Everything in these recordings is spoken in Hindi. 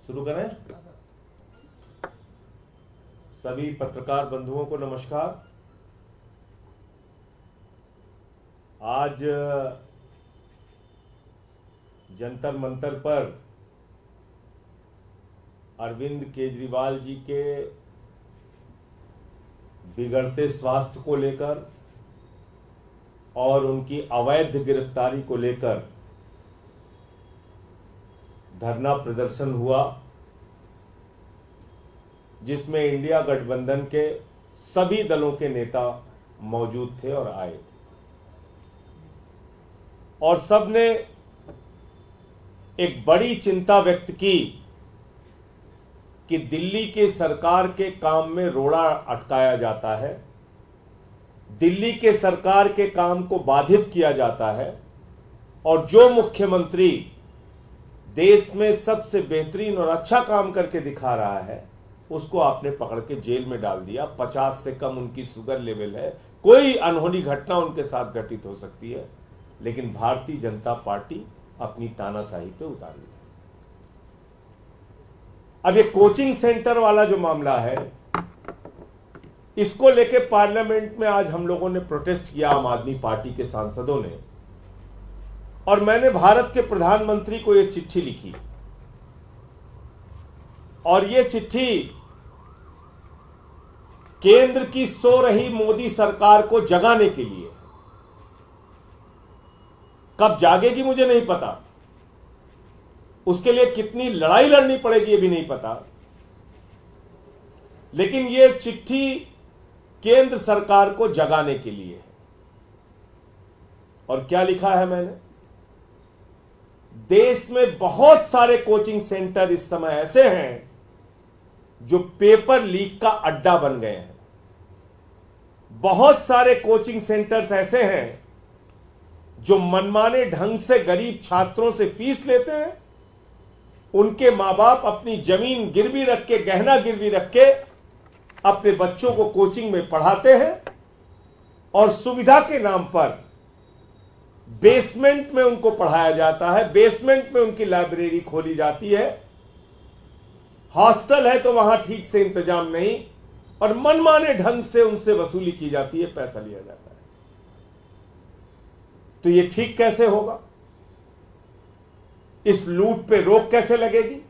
शुरू करें। सभी पत्रकार बंधुओं को नमस्कार। आज जंतर मंतर पर अरविंद केजरीवाल जी के बिगड़ते स्वास्थ्य को लेकर और उनकी अवैध गिरफ्तारी को लेकर धरना प्रदर्शन हुआ, जिसमें इंडिया गठबंधन के सभी दलों के नेता मौजूद थे और आए, और सबने एक बड़ी चिंता व्यक्त की कि दिल्ली के सरकार के काम में रोड़ा अटकाया जाता है, दिल्ली के सरकार के काम को बाधित किया जाता है, और जो मुख्यमंत्री देश में सबसे बेहतरीन और अच्छा काम करके दिखा रहा है उसको आपने पकड़ के जेल में डाल दिया। 50 से कम उनकी शुगर लेवल है, कोई अनहोनी घटना उनके साथ घटित हो सकती है, लेकिन भारतीय जनता पार्टी अपनी तानाशाही पे उतार ली। अब ये कोचिंग सेंटर वाला जो मामला है, इसको लेके पार्लियामेंट में आज हम लोगों ने प्रोटेस्ट किया, आम आदमी पार्टी के सांसदों ने, और मैंने भारत के प्रधानमंत्री को यह चिट्ठी लिखी, और यह चिट्ठी केंद्र की सो रही मोदी सरकार को जगाने के लिए। कब जागेगी मुझे नहीं पता, उसके लिए कितनी लड़ाई लड़नी पड़ेगी ये भी नहीं पता, लेकिन यह चिट्ठी केंद्र सरकार को जगाने के लिए है। और क्या लिखा है मैंने? देश में बहुत सारे कोचिंग सेंटर इस समय ऐसे हैं जो पेपर लीक का अड्डा बन गए हैं। बहुत सारे कोचिंग सेंटर्स ऐसे हैं जो मनमाने ढंग से गरीब छात्रों से फीस लेते हैं, उनके मां बाप अपनी जमीन गिरवी रख के, गहना गिरवी रख के अपने बच्चों को कोचिंग में पढ़ाते हैं, और सुविधा के नाम पर बेसमेंट में उनको पढ़ाया जाता है, बेसमेंट में उनकी लाइब्रेरी खोली जाती है, हॉस्टल है तो वहां ठीक से इंतजाम नहीं, और मनमाने ढंग से उनसे वसूली की जाती है, पैसा लिया जाता है। तो ये ठीक कैसे होगा? इस लूट पे रोक कैसे लगेगी?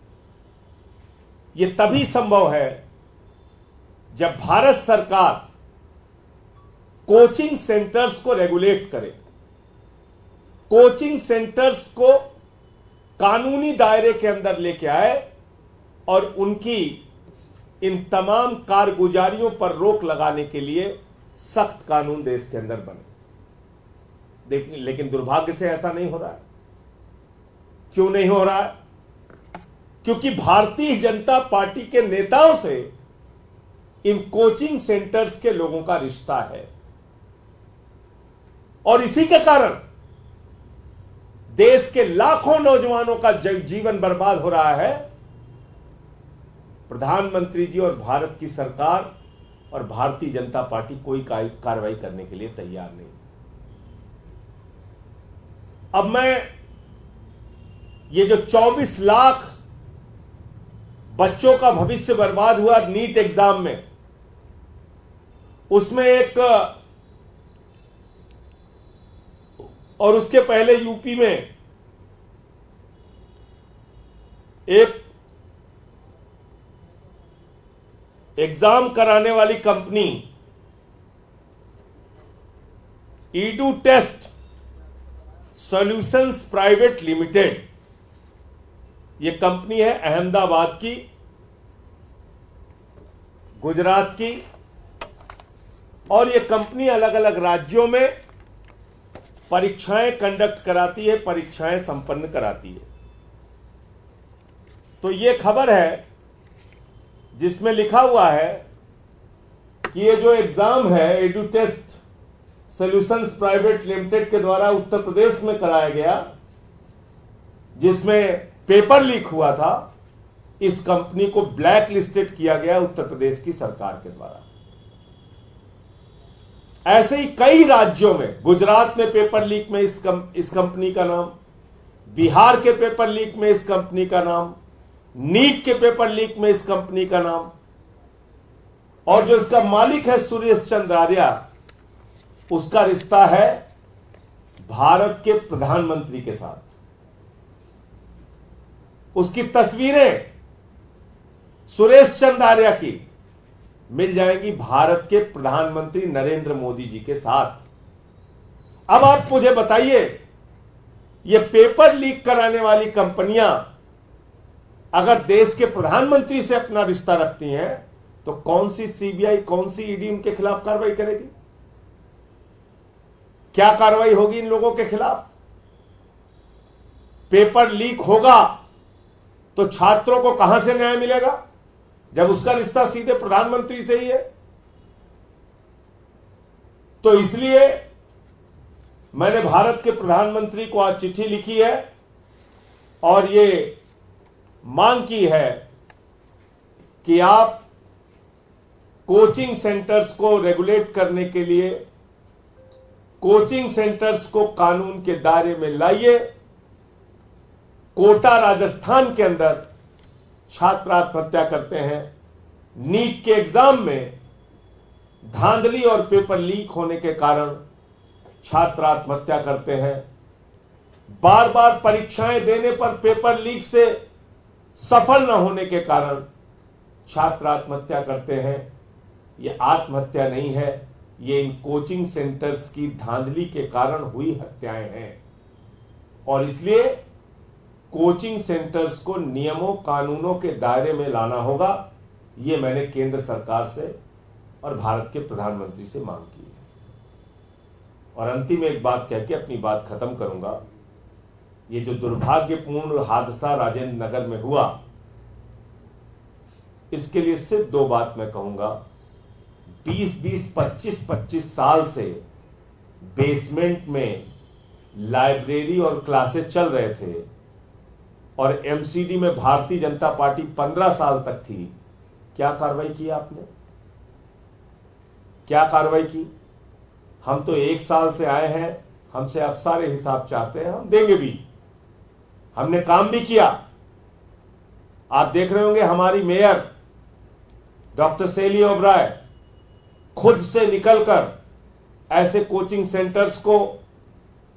ये तभी संभव है जब भारत सरकार कोचिंग सेंटर्स को रेगुलेट करे, कोचिंग सेंटर्स को कानूनी दायरे के अंदर लेके आए, और उनकी इन तमाम कारगुजारियों पर रोक लगाने के लिए सख्त कानून देश के अंदर बने। लेकिन दुर्भाग्य से ऐसा नहीं हो रहा है। क्यों नहीं हो रहा है? क्योंकि भारतीय जनता पार्टी के नेताओं से इन कोचिंग सेंटर्स के लोगों का रिश्ता है, और इसी के कारण देश के लाखों नौजवानों का जीवन बर्बाद हो रहा है। प्रधानमंत्री जी और भारत की सरकार और भारतीय जनता पार्टी कोई कार्रवाई करने के लिए तैयार नहीं। अब मैं ये जो 24 लाख बच्चों का भविष्य बर्बाद हुआ नीट एग्जाम में, उसमें एक, और उसके पहले यूपी में एक एग्जाम कराने वाली company Edu Test Solutions Private Limited, ये कंपनी है अहमदाबाद की, गुजरात की, और ये कंपनी अलग अलग राज्यों में परीक्षाएं कंडक्ट कराती है, परीक्षाएं संपन्न कराती है। तो ये खबर है जिसमें लिखा हुआ है कि ये जो एग्जाम है Edu Test Solutions Private Limited के द्वारा उत्तर प्रदेश में कराया गया, जिसमें पेपर लीक हुआ था, इस कंपनी को ब्लैक लिस्टेड किया गया उत्तर प्रदेश की सरकार के द्वारा। ऐसे ही कई राज्यों में, गुजरात में पेपर लीक में इस कंपनी का नाम, बिहार के पेपर लीक में इस कंपनी का नाम, नीट के पेपर लीक में इस कंपनी का नाम, और जो इसका मालिक है सुरेश चंद्र आर्या, उसका रिश्ता है भारत के प्रधानमंत्री के साथ। उसकी तस्वीरें सुरेश चंद्र आर्या की मिल जाएंगी भारत के प्रधानमंत्री नरेंद्र मोदी जी के साथ। अब आप मुझे बताइए, ये पेपर लीक कराने वाली कंपनियां अगर देश के प्रधानमंत्री से अपना रिश्ता रखती हैं तो कौन सी सीबीआई, कौन सी ईडी उनके खिलाफ कार्रवाई करेगी? क्या कार्रवाई होगी इन लोगों के खिलाफ? पेपर लीक होगा तो छात्रों को कहां से न्याय मिलेगा जब उसका रिश्ता सीधे प्रधानमंत्री से ही है? तो इसलिए मैंने भारत के प्रधानमंत्री को आज चिट्ठी लिखी है और ये मांग की है कि आप कोचिंग सेंटर्स को रेगुलेट करने के लिए कोचिंग सेंटर्स को कानून के दायरे में लाइए। कोटा राजस्थान के अंदर छात्र आत्महत्या करते हैं, नीट के एग्जाम में धांधली और पेपर लीक होने के कारण छात्र आत्महत्या करते हैं, बार बार परीक्षाएं देने पर पेपर लीक से सफल न होने के कारण छात्र आत्महत्या करते हैं। ये आत्महत्या नहीं है, ये इन कोचिंग सेंटर्स की धांधली के कारण हुई हत्याएं हैं। और इसलिए कोचिंग सेंटर्स को नियमों कानूनों के दायरे में लाना होगा। ये मैंने केंद्र सरकार से और भारत के प्रधानमंत्री से मांग की है। और अंतिम एक बात कह के अपनी बात खत्म करूंगा। ये जो दुर्भाग्यपूर्ण हादसा राजेंद्र नगर में हुआ, इसके लिए सिर्फ दो बात मैं कहूंगा। 20-20, 25-25 साल से बेसमेंट में लाइब्रेरी और क्लासेस चल रहे थे और एमसीडी में भारतीय जनता पार्टी 15 साल तक थी। क्या कार्रवाई की आपने? क्या कार्रवाई की? हम तो 1 साल से आए हैं, हमसे आप सारे हिसाब चाहते हैं, हम देंगे भी। हमने काम भी किया। आप देख रहे होंगे हमारी मेयर डॉक्टर शैली ओबराय खुद से निकलकर ऐसे कोचिंग सेंटर्स को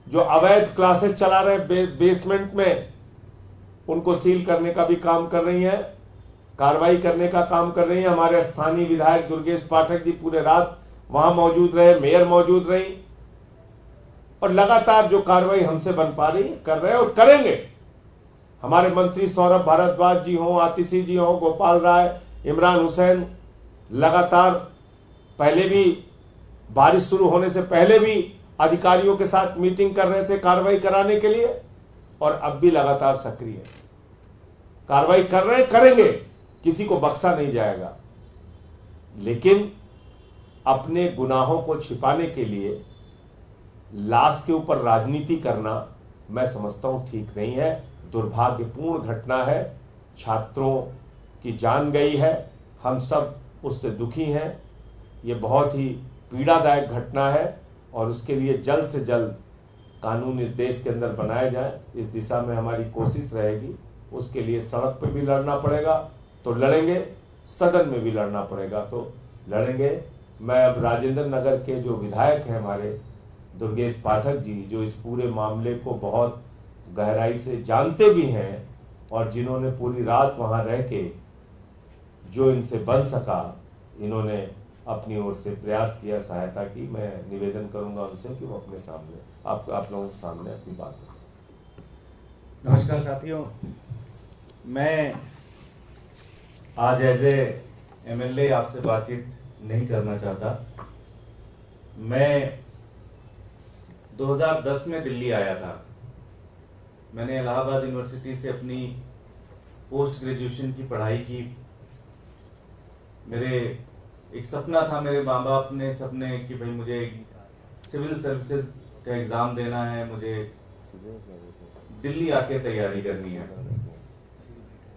जो अवैध क्लासेस चला रहे बेसमेंट में, उनको सील करने का भी काम कर रही है, कार्रवाई करने का काम कर रही है। हमारे स्थानीय विधायक दुर्गेश पाठक जी पूरे रात वहां मौजूद रहे, मेयर मौजूद रही और लगातार जो कार्रवाई हमसे बन पा रही कर रहे हैं और करेंगे। हमारे मंत्री सौरभ भारद्वाज जी हों, आतिशी जी हों, गोपाल राय, इमरान हुसैन लगातार पहले भी बारिश शुरू होने से पहले भी अधिकारियों के साथ मीटिंग कर रहे थे कार्रवाई कराने के लिए और अब भी लगातार सक्रिय कार्रवाई कर रहे हैं, करेंगे। किसी को बख्शा नहीं जाएगा। लेकिन अपने गुनाहों को छिपाने के लिए लाश के ऊपर राजनीति करना मैं समझता हूं ठीक नहीं है। दुर्भाग्यपूर्ण घटना है, छात्रों की जान गई है, हम सब उससे दुखी हैं। ये बहुत ही पीड़ादायक घटना है और उसके लिए जल्द से जल्द कानून इस देश के अंदर बनाए जाए, इस दिशा में हमारी कोशिश रहेगी। उसके लिए सड़क पे भी लड़ना पड़ेगा तो लड़ेंगे, सदन में भी लड़ना पड़ेगा तो लड़ेंगे। मैं अब राजेंद्र नगर के जो विधायक हैं हमारे दुर्गेश पाठक जी, जो इस पूरे मामले को बहुत गहराई से जानते भी हैं और जिन्होंने पूरी रात वहां रह के जो इनसे बन सका, इन्होंने अपनी ओर से प्रयास किया, सहायता की। मैं निवेदन करूंगा उनसे कि वो अपने सामने आप लोगों के सामने अपनी बात रखें। नमस्कार साथियों, मैं आज एज ए MLA आपसे बातचीत नहीं करना चाहता। मैं 2010 में दिल्ली आया था। मैंने इलाहाबाद यूनिवर्सिटी से अपनी पोस्ट ग्रेजुएशन की पढ़ाई की। मेरे एक सपना था, मेरे माँ बाप ने सपने कि भाई मुझे सिविल सर्विसेज का एग्ज़ाम देना है, मुझे दिल्ली आके तैयारी करनी है।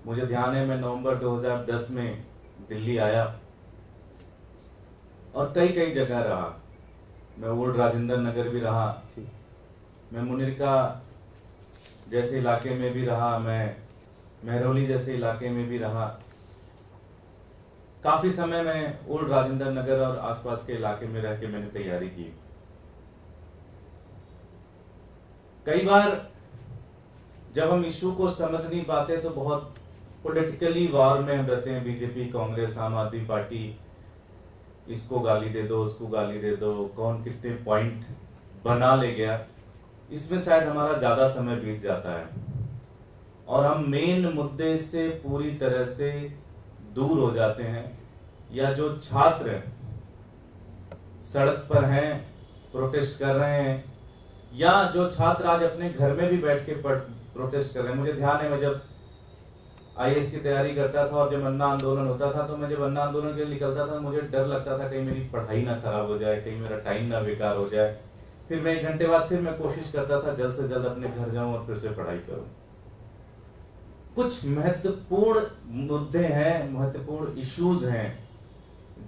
मुझे ध्यान है मैं नवंबर 2010 में दिल्ली आया और कई कई जगह रहा। मैं ओल्ड राजेंद्र नगर भी रहा, मैं मुनिरका जैसे इलाके में भी रहा, मैं महरौली जैसे इलाके में भी रहा। काफी समय मैं ओल्ड राजेंद्र नगर और आसपास के इलाके में रह के मैंने तैयारी की। कई बार जब हम इशू को समझ नहीं पाते तो बहुत पॉलिटिकली वार में हम रहते हैं, बीजेपी, कांग्रेस, आम आदमी पार्टी, इसको गाली दे दो, उसको गाली दे दो, कौन कितने पॉइंट बना ले गया, इसमें शायद हमारा ज्यादा समय बीत जाता है और हम मेन मुद्दे से पूरी तरह से दूर हो जाते हैं। या जो छात्र सड़क पर हैं, प्रोटेस्ट कर रहे हैं, या जो छात्र आज अपने घर में भी बैठ के प्रोटेस्ट कर रहे हैं। मुझे ध्यान है, मैं जब आईएएस की तैयारी करता था और जब अन्ना आंदोलन होता था तो मैं जब अन्ना आंदोलन के लिए निकलता था मुझे डर लगता था कहीं मेरी पढ़ाई ना खराब हो जाए, कहीं मेरा टाइम ना बेकार हो जाए। फिर मैं 1 घंटे बाद फिर मैं कोशिश करता था जल्द से जल्द अपने घर जाऊं और फिर से पढ़ाई करूं। कुछ महत्वपूर्ण मुद्दे हैं, महत्वपूर्ण इश्यूज हैं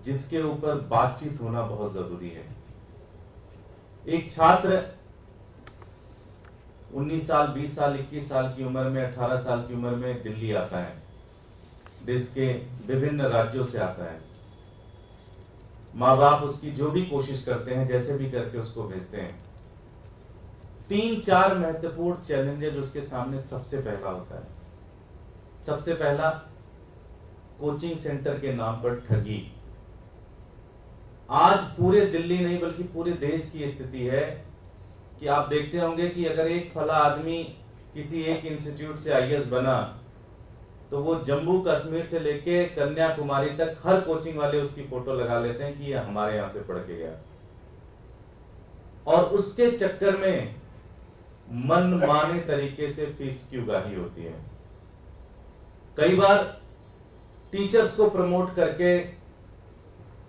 जिसके ऊपर बातचीत होना बहुत जरूरी है। एक छात्र 19 साल, 20 साल, 21 साल की उम्र में, 18 साल की उम्र में दिल्ली आता है, देश के विभिन्न राज्यों से आता है। माँ बाप उसकी जो भी कोशिश करते हैं, जैसे भी करके उसको भेजते हैं। 3-4 महत्वपूर्ण चैलेंजेस उसके सामने सबसे पहला होता है। सबसे पहला, कोचिंग सेंटर के नाम पर ठगी। आज पूरे दिल्ली नहीं बल्कि पूरे देश की स्थिति है कि आप देखते होंगे कि अगर एक फला आदमी किसी एक इंस्टीट्यूट से आईएएस बना तो वो जम्मू कश्मीर से लेके कन्याकुमारी तक हर कोचिंग वाले उसकी फोटो लगा लेते हैं कि ये हमारे यहां से पढ़ के गया। और उसके चक्कर में मनमाने तरीके से फीस की उगाही होती है। कई बार टीचर्स को प्रमोट करके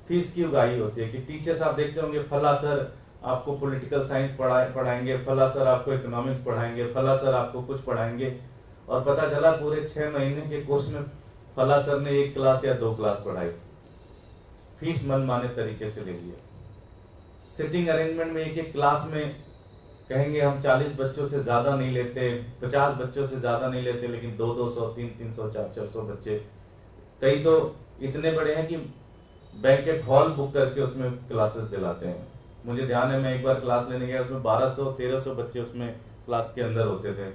फीस की उगाही होती है कि टीचर्स, आप देखते होंगे, फला सर आपको पॉलिटिकल साइंस पढ़ाएंगे, फला सर आपको इकोनॉमिक्स पढ़ाएंगे, फला सर आपको कुछ पढ़ाएंगे, और पता चला पूरे 6 महीने के कोर्स में फला सर ने 1 क्लास या 2 क्लास पढ़ाई। फीस मनमाने तरीके से ले लिया। सिटिंग अरेंजमेंट में एक क्लास में कहेंगे हम 40 बच्चों से ज्यादा नहीं लेते, 50 बच्चों से ज्यादा नहीं लेते, लेकिन 200, 300, 400 बच्चे, कई तो इतने बड़े हैं कि बैंकेट हॉल बुक करके उसमें क्लासेस दिलाते हैं। मुझे ध्यान है, मैं एक बार क्लास लेने गया, उसमें 1200-1300 बच्चे उसमें क्लास के अंदर होते थे।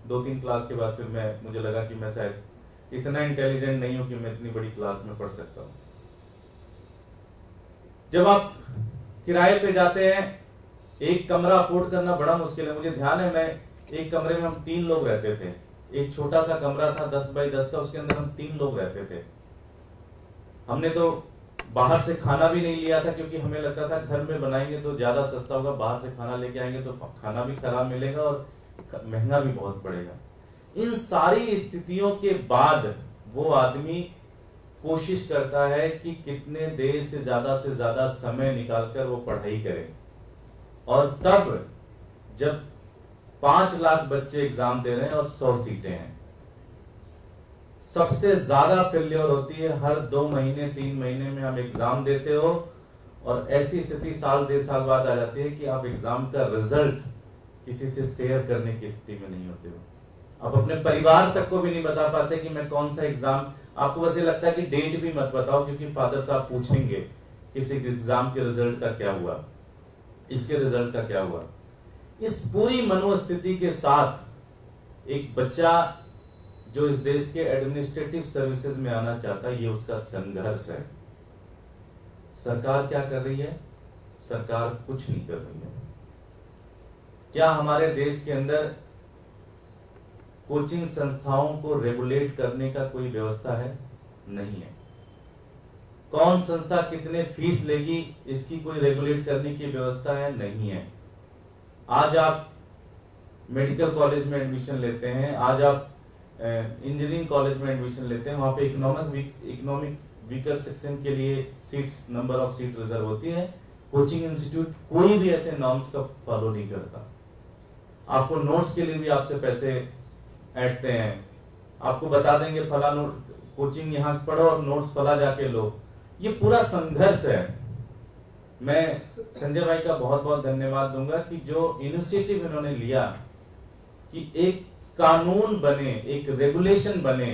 2-3 क्लास के बाद फिर मुझे लगा कि मैं शायद इतना इंटेलिजेंट नहीं हूं कि मैं इतनी बड़ी क्लास में पढ़ सकता हूं। जब आप किराए पे जाते हैं, एक कमरा अफोर्ड करना बड़ा मुश्किल है। मुझे ध्यान है, मैं एक कमरे में हम 3 लोग रहते थे। एक छोटा सा कमरा था 10 बाई 10 का, उसके अंदर हम 3 लोग रहते थे। हमने तो बाहर से खाना भी नहीं लिया था क्योंकि हमें लगता था घर में बनाएंगे तो ज्यादा सस्ता होगा, बाहर से खाना लेके आएंगे तो खाना भी खराब मिलेगा और महंगा भी बहुत पड़ेगा। इन सारी स्थितियों के बाद वो आदमी कोशिश करता है कि कितने देर से ज्यादा समय निकालकर वो पढ़ाई करे। और तब जब 5 लाख बच्चे एग्जाम दे रहे हैं और 100 सीटें हैं, सबसे ज्यादा फेल्योर होती है हर 2 महीने 3 महीने में आप एग्जाम देते हो और ऐसी स्थिति साल 1.5 साल बाद आ जाती है कि आप एग्जाम का रिजल्ट किसी से शेयर करने की स्थिति में नहीं होते हो। आप अपने परिवार तक को भी नहीं बता पाते कि मैं कौन सा एग्जाम, आपको बस ये लगता है कि डेट भी मत बताओ क्योंकि फादर साहब पूछेंगे किसी एग्जाम के रिजल्ट का क्या हुआ, इसके रिजल्ट का क्या हुआ। इस पूरी मनोस्थिति के साथ एक बच्चा जो इस देश के एडमिनिस्ट्रेटिव सर्विसेज में आना चाहता है, ये उसका संघर्ष है। सरकार क्या कर रही है? सरकार कुछ नहीं कर रही है। क्या हमारे देश के अंदर कोचिंग संस्थाओं को रेगुलेट करने का कोई व्यवस्था है? नहीं है। कौन संस्था कितने फीस लेगी इसकी कोई रेगुलेट करने की व्यवस्था है? नहीं है। आज आप मेडिकल कॉलेज में एडमिशन लेते हैं, आज आप इंजीनियरिंग कॉलेज में एडमिशन लेते हैं, वहां पे इकोनॉमिक वीकर सेक्शन के लिए seats, number of seat reserve होती है। कोचिंग इंस्टीट्यूट कोई भी ऐसे नॉर्म्स का फॉलो नहीं करता। आपको नोट्स के लिए भी आपसे पैसे ऐंठते हैं, आपको बता देंगे फला कोचिंग यहाँ पढ़ो और नोट्स फला जाके लो। ये पूरा संघर्ष है। मैं संजय भाई का बहुत बहुत धन्यवाद दूंगा कि जो इनिशिएटिव इन्होंने लिया कि एक कानून बने, एक रेगुलेशन बने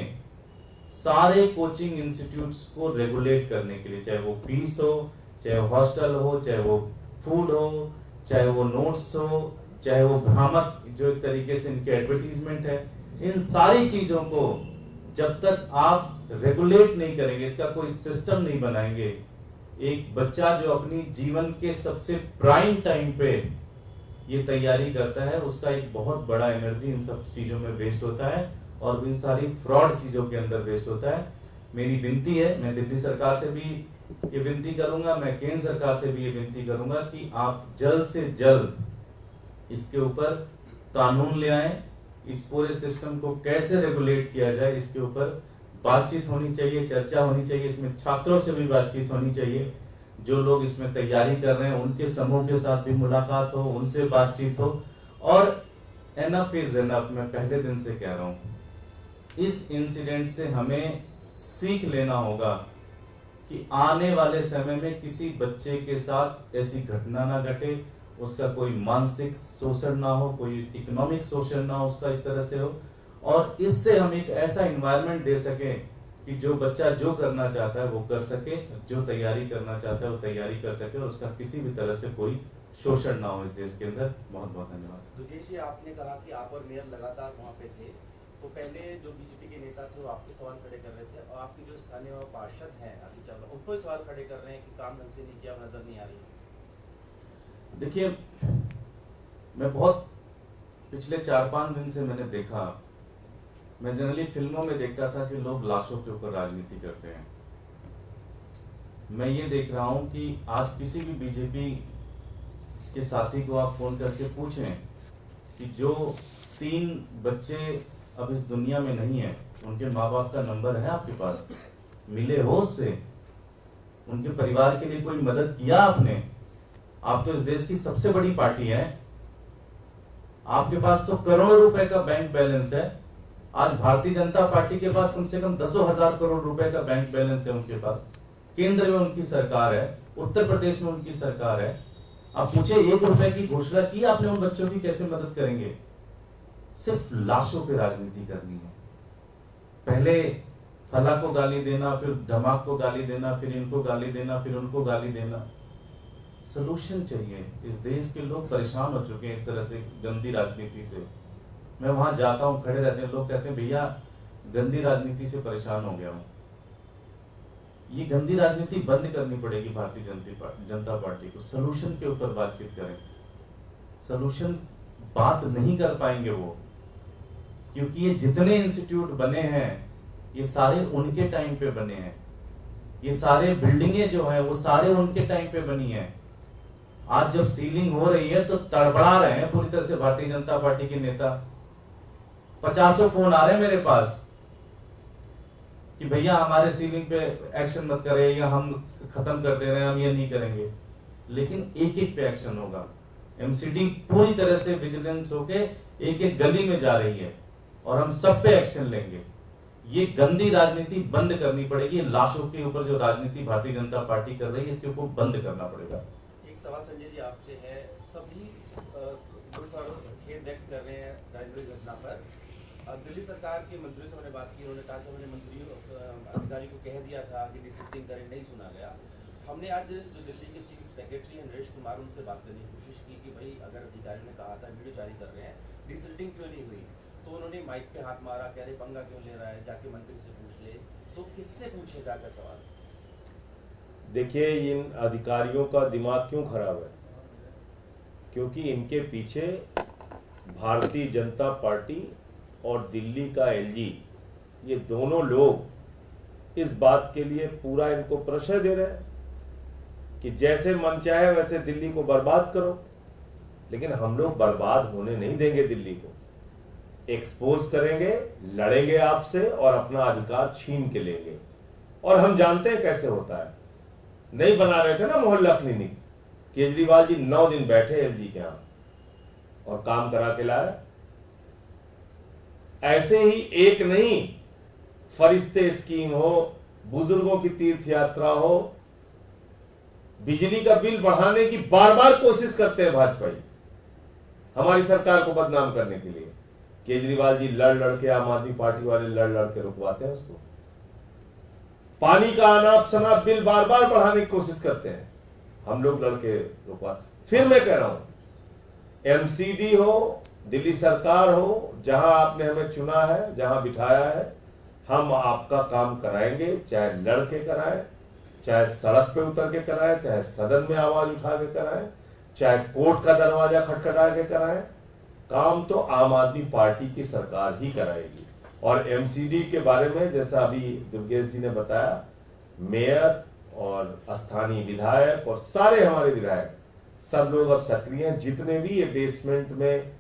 सारे कोचिंग इंस्टीट्यूट्स को रेगुलेट करने के लिए, चाहे वो फीस हो, चाहे वो हॉस्टल हो, चाहे वो फूड हो, चाहे वो नोट्स हो, चाहे वो भ्रामक जो एक तरीके से इनके एडवर्टीजमेंट है, इन सारी चीजों को जब तक आप रेगुलेट नहीं करेंगे, इसका कोई सिस्टम नहीं बनाएंगे, एक बच्चा जो अपनी जीवन के सबसे प्राइम टाइम पे ये तैयारी करता है, उसका एक बहुत बड़ा एनर्जी इन सब चीजों में वेस्ट होता है और इन सारी फ्रॉड चीजों के अंदर वेस्ट होता है। मेरी विनती है, मैं दिल्ली सरकार से भी ये विनती करूंगा, मैं केंद्र सरकार से भी ये विनती करूंगा कि आप जल्द से जल्द इसके ऊपर कानून ले आए, इस पूरे सिस्टम को कैसे रेगुलेट किया जाए इसके ऊपर बातचीत होनी चाहिए, चर्चा होनी चाहिए, इसमें छात्रों से भी बातचीत होनी चाहिए, जो लोग इसमें तैयारी कर रहे हैं उनके समूह के साथ भी मुलाकात हो, उनसे बातचीत हो। और एनफ इज एनफ, मैं पहले दिन से कह रहा हूं, इस इंसिडेंट से हमें सीख लेना होगा कि आने वाले समय में किसी बच्चे के साथ ऐसी घटना ना घटे, उसका कोई मानसिक शोषण ना हो, कोई इकोनॉमिक शोषण ना हो उसका इस तरह से हो, और इससे हम एक ऐसा एनवायरनमेंट दे सके कि जो बच्चा जो करना चाहता है वो कर सके, जो तैयारी करना चाहता है वो तैयारी कर सके, और उसका किसी भी तरह से कोई शोषण ना हो इस देश के अंदर। बहुत बहुत धन्यवाद। दुर्गेश जी, आपने कहा कि आप और मेयर लगातार वहाँ पे थे, तो पहले जो बीजेपी के नेता थे वो आपके सवाल खड़े कर रहे थे, और आपकी जो स्थानीय पार्षद हैं आदित्य चावला, उनको सवाल खड़े कर रहे हैं कि काम ढंग से नहीं किया, नजर नहीं आ रही। देखिए, मैं बहुत पिछले 4-5 दिन से मैंने देखा, मैं जनरली फिल्मों में देखता था कि लोग लाशों के ऊपर राजनीति करते हैं। मैं ये देख रहा हूं कि आज किसी भी बीजेपी के साथी को आप फोन करके पूछें कि जो 3 बच्चे अब इस दुनिया में नहीं है, उनके माँ बाप का नंबर है आपके पास, मिले हो उससे, उनके परिवार के लिए कोई मदद किया आपने? आप तो इस देश की सबसे बड़ी पार्टी है, आपके पास तो करोड़ों रुपए का बैंक बैलेंस है। आज भारतीय जनता पार्टी के पास कम से कम 10,000 करोड़ रुपए का बैंक बैलेंस है उनके पास, केंद्र में उनकी सरकार है, उत्तर प्रदेश में उनकी सरकार है। आप पूछे 1 रुपए की घोषणा की आपने उन बच्चों की कैसे मदद करेंगे? सिर्फ लाशों पे राजनीति करनी है। पहले फला को गाली देना, फिर धमाक को गाली देना, फिर इनको गाली देना, फिर उनको गाली देना। सलूशन चाहिए। इस देश के लोग परेशान हो चुके हैं इस तरह से गंदी राजनीति से। मैं वहां जाता हूं, खड़े रहते हैं लोग, कहते हैं भैया गंदी राजनीति से परेशान हो गया हूं। ये गंदी राजनीति बंद करनी पड़ेगी भारतीय जनता पार्टी को। सलूशन के ऊपर बातचीत करें। सलूशन बात नहीं कर पाएंगे वो, क्योंकि ये जितने इंस्टीट्यूट बने हैं ये सारे उनके टाइम पे बने हैं। ये सारे बिल्डिंगे जो हैं वो सारे उनके टाइम पे बनी हैं। आज जब सीलिंग हो रही है तो तड़बड़ा रहे हैं पूरी तरह से भारतीय जनता पार्टी के नेता। 50 फोन आ रहे हैं मेरे पास कि भैया हमारे सीलिंग पे एक्शन मत करें, या हम खत्म कर दे रहे हैं, हम ये नहीं करेंगे। लेकिन एक एक पे एक्शन होगा। एमसीडी पूरी तरह से विजिलेंस होके एक एक गली में जा रही है और हम सब पे एक्शन लेंगे। ये गंदी राजनीति बंद करनी पड़ेगी। लाशों के ऊपर जो राजनीति भारतीय जनता पार्टी कर रही है इसके ऊपर बंद करना पड़ेगा। एक सवाल संजय जी आपसे है, सभी दुख और खेद व्यक्त कर रहे हैं राजनीतिक घटना पर। दिल्ली सरकार के मंत्रियों से मैंने बात की, उन्होंने कहा कि मैंने मंत्रियों अधिकारी को कह दिया था कि डिसिप्लिन करें, नहीं सुना गया। हमने आज जो दिल्ली के चीफ सेक्रेटरी नरेश कुमार, उनसे बात करने की कोशिश की कि भाई अगर अधिकारी ने कहा था वीडियो जारी कर रहे हैं, डिसिप्लिन क्यों नहीं हुई? तो उन्होंने माइक पे हाथ मारा, कह रहे पंगा क्यों ले रहा है, जाके मंत्री से पूछ ले। तो किससे पूछे जाकर सवाल? देखिए, इन अधिकारियों का दिमाग क्यों खराब है? क्योंकि इनके पीछे भारतीय जनता पार्टी और दिल्ली का एलजी, ये दोनों लोग इस बात के लिए पूरा इनको प्रश्रय दे रहे हैं कि जैसे मन चाहे वैसे दिल्ली को बर्बाद करो। लेकिन हम लोग बर्बाद होने नहीं देंगे दिल्ली को। एक्सपोज करेंगे, लड़ेंगे आपसे और अपना अधिकार छीन के लेंगे। और हम जानते हैं कैसे होता है। नहीं बना रहे थे ना मोहल्ला क्लिनिक, केजरीवाल जी 9 दिन बैठे एलजी के यहां और काम करा के लाए। ऐसे ही एक नहीं, फरिश्ते स्कीम हो, बुजुर्गों की तीर्थ यात्रा हो, बिजली का बिल बढ़ाने की बार बार कोशिश करते हैं भाजपा हमारी सरकार को बदनाम करने के लिए। केजरीवाल जी लड़ लड़ के, आम आदमी पार्टी वाले लड़ लड़ के रुकवाते हैं उसको। पानी का अनाप शनाप बिल बार बार बढ़ाने की कोशिश करते हैं, हम लोग लड़के रुकवा। फिर मैं कह रहा हूं, एमसीडी हो, दिल्ली सरकार हो, जहां आपने हमें चुना है, जहां बिठाया है, हम आपका काम कराएंगे, चाहे लड़के कराएं, चाहे सड़क पे उतर के कराएं, चाहे सदन में आवाज उठा के कराएं, चाहे कोर्ट का दरवाजा खटखटा के कराएं। काम तो आम आदमी पार्टी की सरकार ही कराएगी। और एमसीडी के बारे में जैसा अभी दुर्गेश जी ने बताया, मेयर और स्थानीय विधायक और सारे हमारे विधायक सब लोग अब सक्रिय हैं। जितने भी ये बेसमेंट में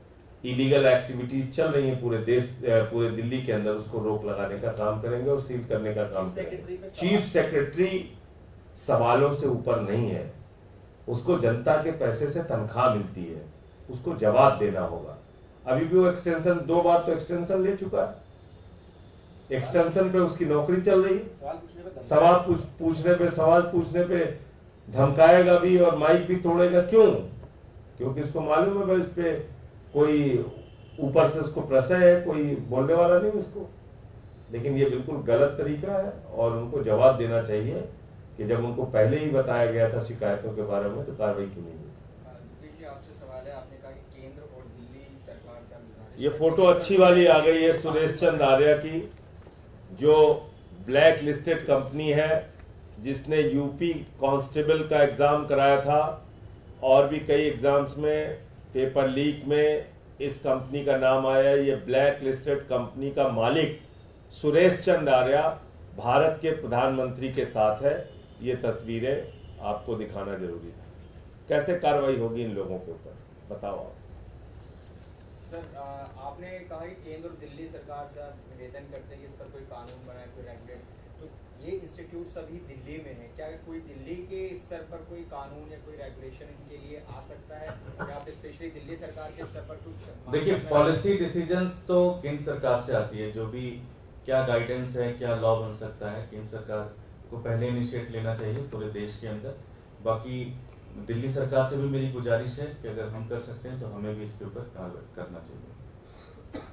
इलीगल एक्टिविटीज चल रही हैं पूरे दिल्ली के अंदर, उसको रोक लगाने का काम करेंगे और सील करने का काम करेंगे। चीफ सेक्रेटरी सवालों से ऊपर नहीं है, उसको जनता के पैसे से तनख्वाह मिलती है, उसको जवाब देना होगा। अभी भी वो एक्सटेंशन 2 बार तो एक्सटेंशन ले चुका है, एक्सटेंशन पे उसकी नौकरी चल रही है। सवाल पूछने पे धमकाएगा भी और माइक भी तोड़ेगा। क्यों? क्योंकि इसको मालूम है भाई इस पे कोई ऊपर से उसको प्रेशर है, कोई बोलने वाला नहीं उसको। लेकिन ये बिल्कुल गलत तरीका है और उनको जवाब देना चाहिए कि जब उनको पहले ही बताया गया था शिकायतों के बारे में, तो कार्रवाई क्यों नहीं हुई। आपसे सवाल है, आपने कहा कि केंद्र और दिल्ली सरकार से ये फोटो अच्छी वाली आ गई है सुरेश चंद आर्या की, जो ब्लैक लिस्टेड कंपनी है, जिसने यूपी कांस्टेबल का एग्जाम कराया था और भी कई एग्जाम्स में पेपर लीक में इस कंपनी का नाम आया। ये ब्लैक लिस्टेड कंपनी का मालिक सुरेश चंद आर्या भारत के प्रधानमंत्री के साथ है। ये तस्वीरें आपको दिखाना जरूरी था। कैसे कार्रवाई होगी इन लोगों के ऊपर, बताओ आप। सर, आपने कहा कि केंद्र और दिल्ली सरकार से आप निवेदन करते हैं कि इस पर कोई कानून बनाए, कोई रेगुलेट, तो ये इंस्टीट्यूट सभी दिल्ली में है, क्या कोई दिल्ली के स्तर पर कोई कानून या कोई रेगुलेशन इनके लिए आ सकता है, या आप स्पेशली दिल्ली सरकार के स्तर पर कुछ? देखिए, पॉलिसी डिसीजंस तो केंद्र सरकार से आती है, जो भी क्या गाइडेंस है, क्या लॉ बन सकता है, केंद्र सरकार को पहले इनिशिएट लेना चाहिए पूरे देश के अंदर। बाकी दिल्ली सरकार से भी मेरी गुजारिश है कि अगर हम कर सकते हैं तो हमें भी इसके ऊपर कार्रवाई करना चाहिए।